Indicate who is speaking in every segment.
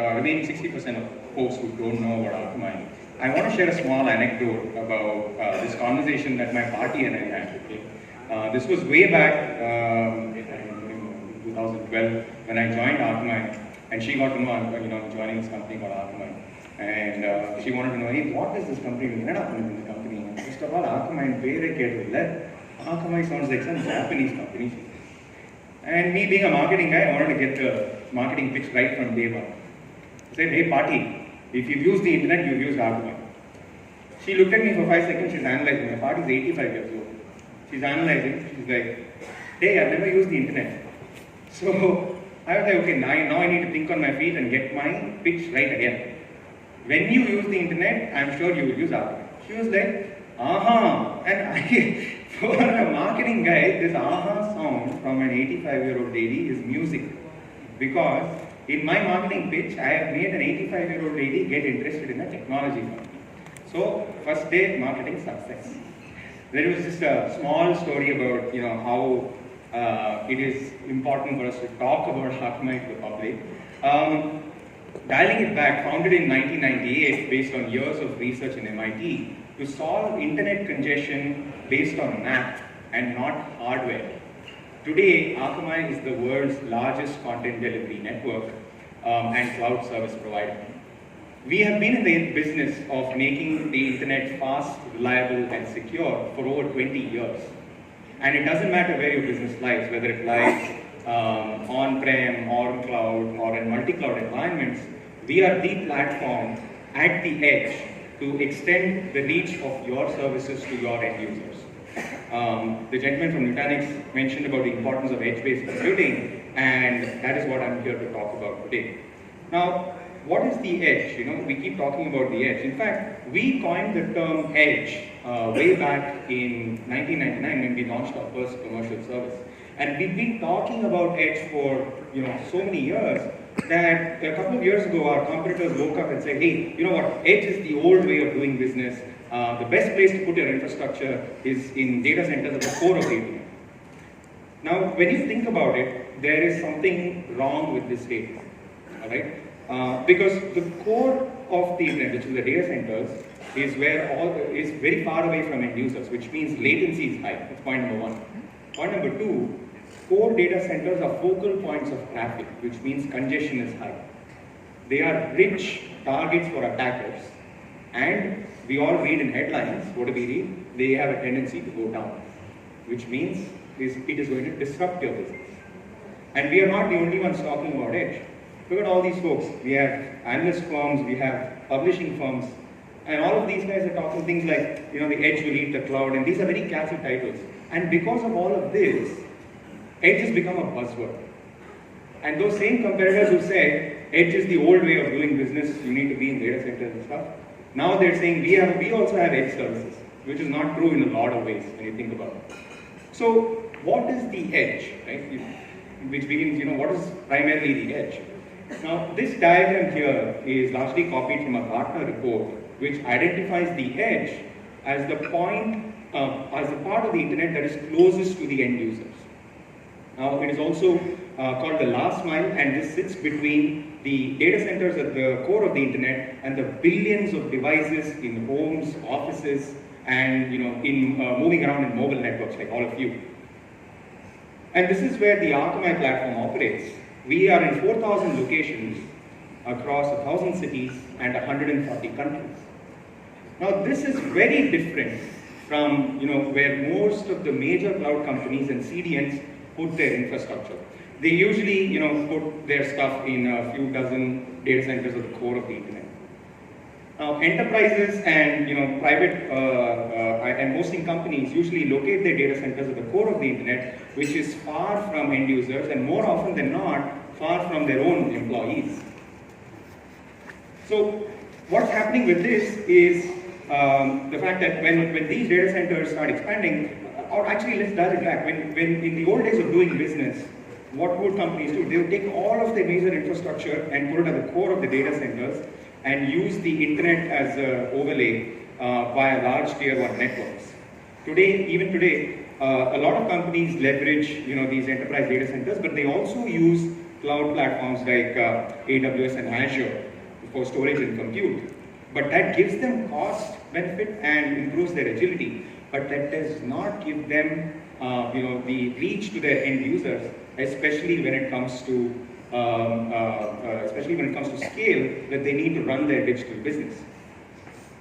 Speaker 1: remaining 60% of folks who don't know about Akamai, I want to share a small anecdote about this conversation that my party and I had. Okay? This was way back in 2012 when I joined Akamai, and she got to know I'm joining this company called Akamai. And she wanted to know, hey, what is this company? In the company. And first of all, Akamai Akamai sounds like some Japanese company. And me being a marketing guy, I wanted to get the marketing pitch right from day one. I said, hey party, if you've used the internet, you've used Akamai. She looked at me for 5 seconds, she's analyzing. My party's 85 years old. She's analyzing, she's like, hey, I've never used the internet. So I was like, okay, now I need to think on my feet and get my pitch right again. When you use the internet, I'm sure you will use Akamai. She was like, aha. And for a marketing guy, this aha sound from an 85-year-old lady is music. Because in my marketing pitch, I have made an 85-year-old lady get interested in a technology company. So, first day marketing success. There was just a small story about how it is important for us to talk about Akamai to the public. Dialing it back, founded in 1998 based on years of research in MIT to solve internet congestion based on math and not hardware. Today, Akamai is the world's largest content delivery network and cloud service provider. We have been in the business of making the internet fast, reliable, and secure for over 20 years. And it doesn't matter where your business lies, whether it lies on-prem, or in cloud, or in multi-cloud environments, we are the platform at the edge to extend the reach of your services to your end users. The gentleman from Nutanix mentioned about the importance of edge-based computing, and that is what I'm here to talk about today. Now, what is the edge? We keep talking about the edge. In fact, we coined the term edge way back in 1999 when we launched our first commercial service. And we've been talking about edge for so many years that a couple of years ago our competitors woke up and said, hey, you know what, edge is the old way of doing business. The best place to put your infrastructure is in data centers at the core of the internet. Now, when you think about it, there is something wrong with this statement. All right? Because the core of the internet, which is the data centers, is very far away from end users, which means latency is high. That's point number one. Point number two, core data centers are focal points of traffic, which means congestion is high. They are rich targets for attackers. And we all read in headlines, what do we read? They have a tendency to go down, which means it is going to disrupt your business. And we are not the only ones talking about edge. Look at all these folks. We have analyst firms, we have publishing firms, and all of these guys are talking things like, the edge will eat the cloud, and these are very catchy titles. And because of all of this, edge has become a buzzword. And those same competitors who said, edge is the old way of doing business, you need to be in data centers and stuff, now they're saying we also have edge services, which is not true in a lot of ways when you think about it. So what is the edge, right? Which begins, what is primarily the edge? Now, this diagram here is largely copied from a Gartner report, which identifies the edge as the point, as the part of the internet that is closest to the end users. Now, it is also called the last mile, and this sits between the data centers at the core of the internet and the billions of devices in homes, offices, and moving around in mobile networks like all of you. And this is where the Akamai platform operates. We are in 4,000 locations across 1,000 cities and 140 countries. Now, this is very different from where most of the major cloud companies and CDNs put their infrastructure. They usually put their stuff in a few dozen data centers at the core of the internet. Now, enterprises and private and hosting companies usually locate their data centers at the core of the internet, which is far from end users and more often than not, far from their own employees. So what's happening with this is the fact that when these data centers start expanding, or actually let's dial it back, when in the old days of doing business, what would companies do? They would take all of their major infrastructure and put it at the core of the data centers and use the internet as an overlay via large tier 1 networks. Even today, a lot of companies leverage these enterprise data centers, but they also use cloud platforms like AWS and Azure for storage and compute. But that gives them cost benefit and improves their agility. But that does not give them the reach to their end users, especially when it comes to scale that they need to run their digital business.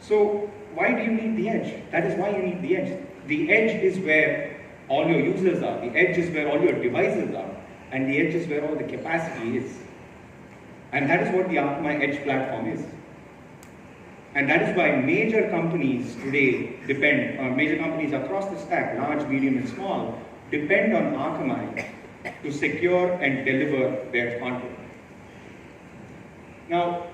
Speaker 1: So why do you need the edge? That is why you need the edge. The edge is where all your users are. The edge is where all your devices are. And the edge is where all the capacity is. And that is what the Akamai Edge platform is. And that is why major companies today major companies across the stack, large, medium, and small, depend on Akamai to secure and deliver their content. Now,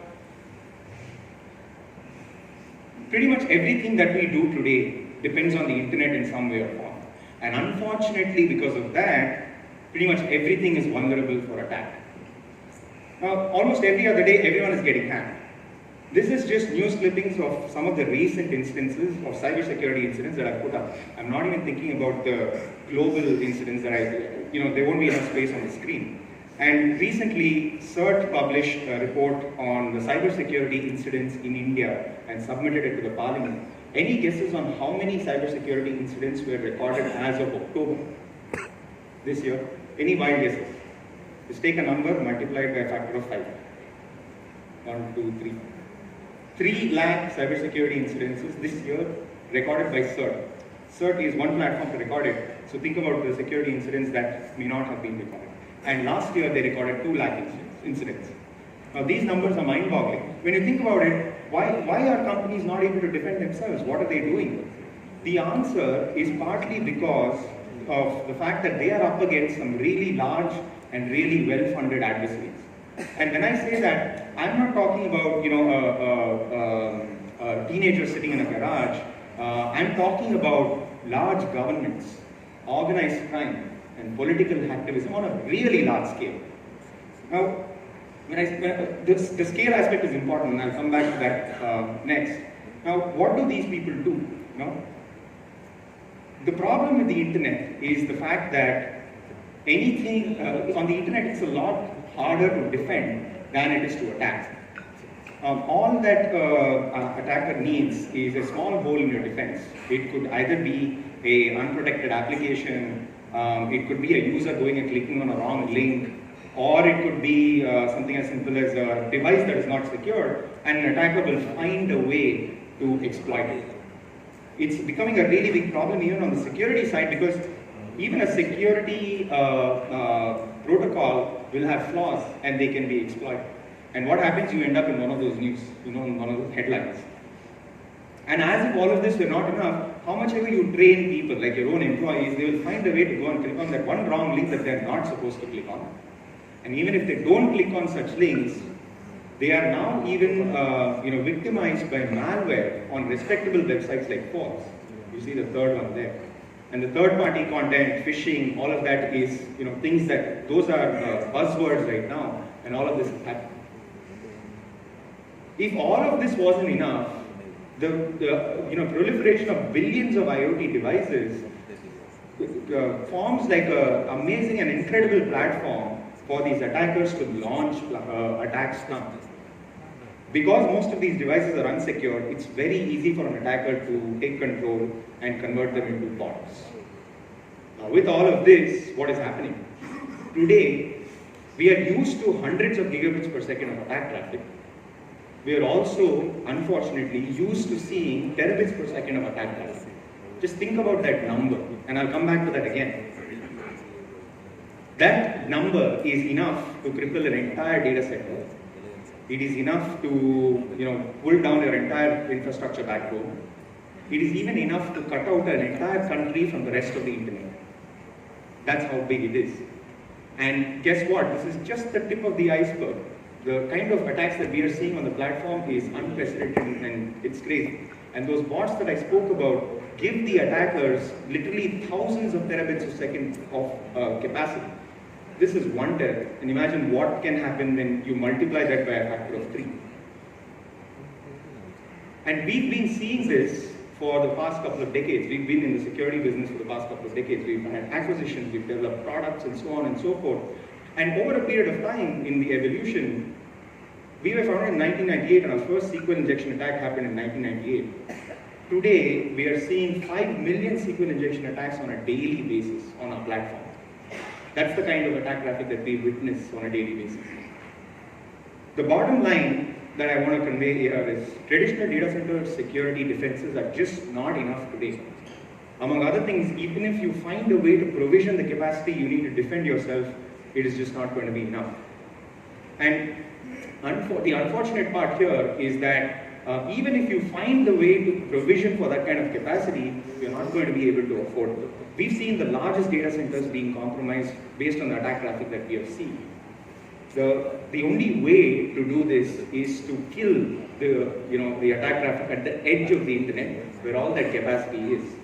Speaker 1: pretty much everything that we do today depends on the internet in some way or form. And unfortunately, because of that, pretty much everything is vulnerable for attack. Now, almost every other day, everyone is getting hacked. This is just news clippings of some of the recent instances of cybersecurity incidents that I've put up. I'm not even thinking about the global incidents that there won't be enough space on the screen. And recently, CERT published a report on the cybersecurity incidents in India and submitted it to the parliament. Any guesses on how many cybersecurity incidents were recorded as of October this year? Any wild guesses? Just take a number, multiply it by a factor of 5. 1, 2, 3. 3 lakh cybersecurity incidences this year recorded by CERT. CERT is one platform to record it. So think about the security incidents that may not have been recorded. And last year they recorded 2 lakh incidents. Now these numbers are mind-boggling. When you think about it, why are companies not able to defend themselves? What are they doing? The answer is partly because of the fact that they are up against some really large and really well-funded adversaries. And when I say that, I'm not talking about a teenager sitting in a garage. I'm talking about large governments, organized crime, and political activism on a really large scale. Now, the scale aspect is important, and I'll come back to that next. Now, what do these people do? The problem with the internet is the fact that anything on the internet, it's a lot harder to defend than it is to attack. All that attacker needs is a small hole in your defense. It could either be an unprotected application, it could be a user going and clicking on a wrong link, or it could be something as simple as a device that is not secured, and an attacker will find a way to exploit it. It's becoming a really big problem even on the security side, because even a security protocol will have flaws and they can be exploited. And what happens? You end up in one of those news, in one of those headlines. And as if all of this were not enough, how much ever you train people, like your own employees, they will find a way to go and click on that one wrong link that they're not supposed to click on. And even if they don't click on such links, they are now even victimized by malware on respectable websites like Forbes. You see the third one there. And the third-party content, phishing, all of that is things that those are buzzwords right now, and all of this is happening. If all of this wasn't enough, the proliferation of billions of IoT devices forms like an amazing and incredible platform for these attackers to launch attacks now. Because most of these devices are unsecured, it's very easy for an attacker to take control and convert them into bots. Now, with all of this, what is happening? Today, we are used to hundreds of gigabits per second of attack traffic. We are also, unfortunately, used to seeing terabits per second of attack traffic. Just think about that number, and I'll come back to that again. That number is enough to cripple an entire data center. It is enough to pull down your entire infrastructure backbone. It is even enough to cut out an entire country from the rest of the internet. That's how big it is. And guess what? This is just the tip of the iceberg. The kind of attacks that we are seeing on the platform is unprecedented and it's crazy. And those bots that I spoke about give the attackers literally thousands of terabits a second of capacity. This is 1 terabit. And imagine what can happen when you multiply that by a factor of 3. And we've been seeing this for the past couple of decades. We've been in the security business for the past couple of decades. We've had acquisitions, we've developed products and so on and so forth. And over a period of time in the evolution, we were founded in 1998 and our first SQL injection attack happened in 1998. Today, we are seeing 5 million SQL injection attacks on a daily basis on our platform. That's the kind of attack traffic that we witness on a daily basis. The bottom line that I want to convey here is traditional data center security defenses are just not enough today. Among other things, even if you find a way to provision the capacity you need to defend yourself, it is just not going to be enough. And the unfortunate part here is that even if you find the way to provision for that kind of capacity, you're not going to be able to afford it. We've seen the largest data centers being compromised based on the attack traffic that we have seen. The only way to do this is to kill the attack traffic at the edge of the internet, where all that capacity is.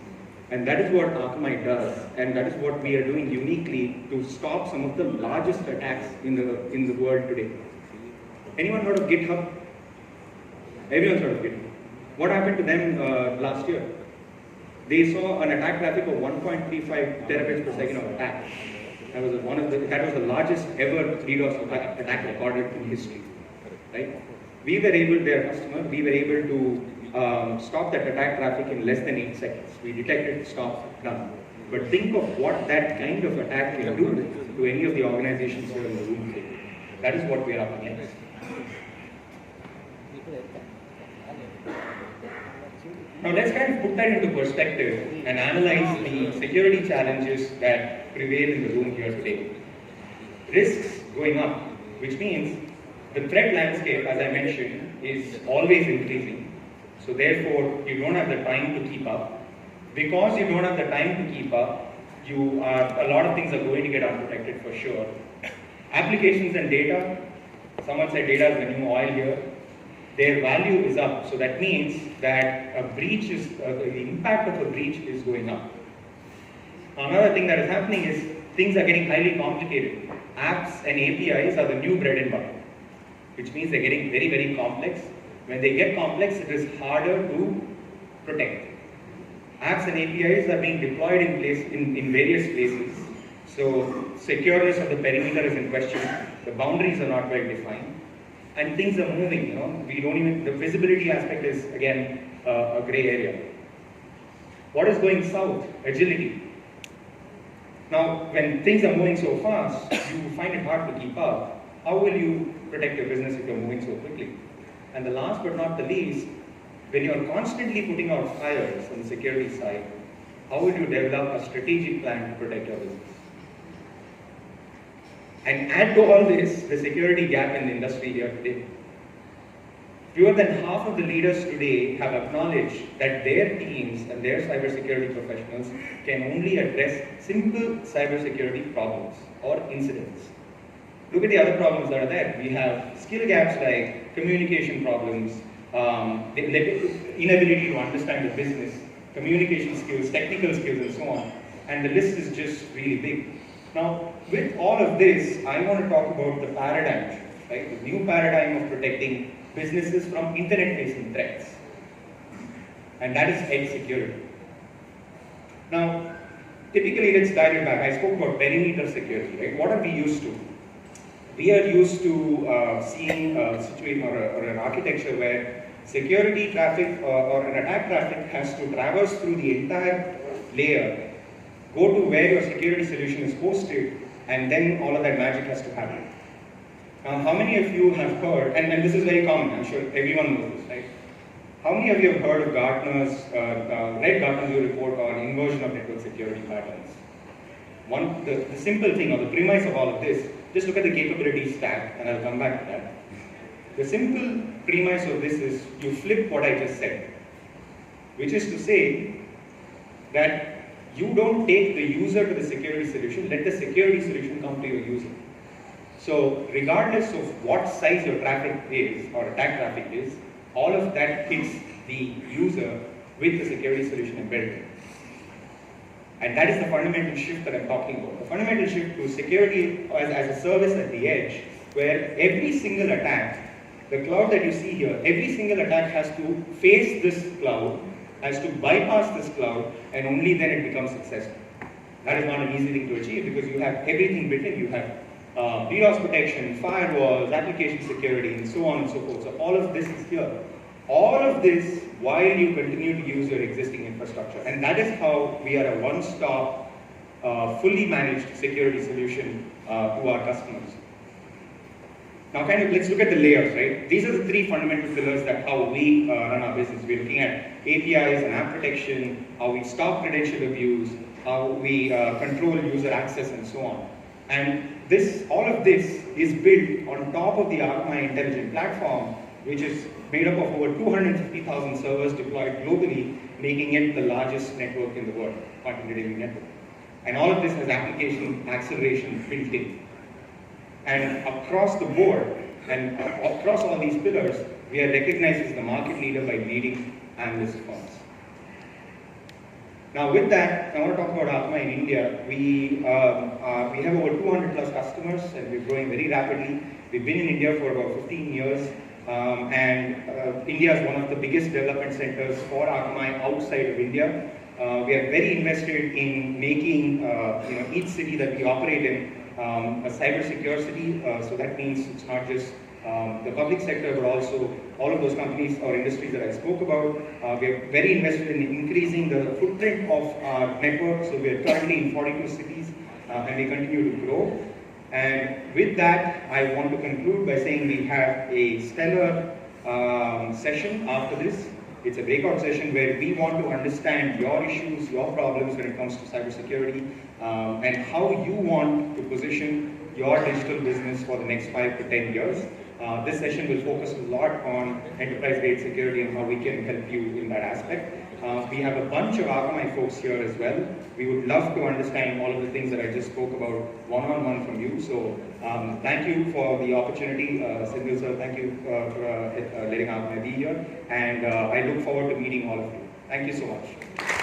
Speaker 1: And that is what Akamai does, and that is what we are doing uniquely to stop some of the largest attacks in the world today. Anyone heard of GitHub? Everyone's heard of GitHub. What happened to them last year? They saw an attack traffic of 1.35 terabits per second of attack. That was the largest ever DDoS attack recorded in history. Right? We were able, their customer, we were able to stop that attack traffic in less than 8 seconds. We detected, stopped, done. But think of what that kind of attack can do to any of the organizations here in the room today. That is what we are up against. Now let's kind of put that into perspective and analyze the security challenges that prevail in the room here today. Risks going up, which means the threat landscape, as I mentioned, is always increasing. So therefore, you don't have the time to keep up. Because you don't have the time to keep up, a lot of things are going to get unprotected for sure. Applications and data, someone said data is the new oil here. Their value is up, so that means that the impact of a breach is going up. Another thing that is happening is things are getting highly complicated. Apps and APIs are the new bread and butter, which means they're getting very, very complex. When they get complex, it is harder to protect. Apps and APIs are being deployed in various places, so secureness of the perimeter is in question. The boundaries are not well defined. And things are moving, the visibility aspect is, again, a gray area. What is going south? Agility. Now, when things are moving so fast, you find it hard to keep up. How will you protect your business if you're moving so quickly? And the last but not the least, when you're constantly putting out fires on the security side, how will you develop a strategic plan to protect your business? And add to all this, the security gap in the industry here today. Fewer than half of the leaders today have acknowledged that their teams and their cybersecurity professionals can only address simple cybersecurity problems or incidents. Look at the other problems that are there. We have skill gaps like communication problems, the inability to understand the business, communication skills, technical skills, and so on. And the list is just really big. Now, with all of this, I want to talk about the paradigm shift, right? The new paradigm of protecting businesses from internet-facing threats. And that is edge security. Now, typically, let's dial it back. I spoke about perimeter security, right? What are we used to? We are used to seeing a situation or an architecture where security traffic or an attack traffic has to traverse through the entire layer, go to where your security solution is hosted, and then all of that magic has to happen. Now, how many of you have heard, and this is very common, I'm sure everyone knows this, right? How many of you have heard of read Gartner's new report on inversion of network security patterns? The simple thing, or the premise of all of this, just look at the capability stack, and I'll come back to that. The simple premise of this is, you flip what I just said, which is to say that you don't take the user to the security solution, let the security solution come to your user. So regardless of what size your traffic is, or attack traffic is, all of that hits the user with the security solution embedded. And that is the fundamental shift that I'm talking about. The fundamental shift to security as a service at the edge, where every single attack, the cloud that you see here, every single attack has to face this cloud, has to bypass this cloud, and only then it becomes successful. That is not an easy thing to achieve because you have everything built in. You have DDoS protection, firewalls, application security, and so on and so forth. So all of this is here. All of this while you continue to use your existing infrastructure. And that is how we are a one-stop, fully managed security solution to our customers. Now let's look at the layers, right? These are the three fundamental pillars that how we run our business. We're looking at APIs and app protection, how we stop credential abuse, how we control user access, and so on. And all of this is built on top of the Akamai Intelligent Platform, which is made up of over 250,000 servers deployed globally, making it the largest network in the world, continuity network. And all of this has application acceleration built in. And across the board, and across all these pillars, we are recognized as the market leader by leading analyst firms. Now with that, I want to talk about Akamai in India. We have over 200 plus customers and we're growing very rapidly. We've been in India for about 15 years. India is one of the biggest development centers for Akamai outside of India. We are very invested in making each city that we operate in a cyber-secure city. So that means it's not just the public sector, but also all of those companies or industries that I spoke about. We are very invested in increasing the footprint of our network. So we are currently in 42 cities and we continue to grow. And with that, I want to conclude by saying we have a stellar session after this. It's a breakout session where we want to understand your issues, your problems when it comes to cybersecurity, and how you want to position your digital business for the next 5 to 10 years. This session will focus a lot on enterprise-grade security and how we can help you in that aspect. We have a bunch of Akamai folks here as well. We would love to understand all of the things that I just spoke about one-on-one from you. So thank you for the opportunity, Sindhu sir. Thank you for letting Akamai be here. And I look forward to meeting all of you. Thank you so much.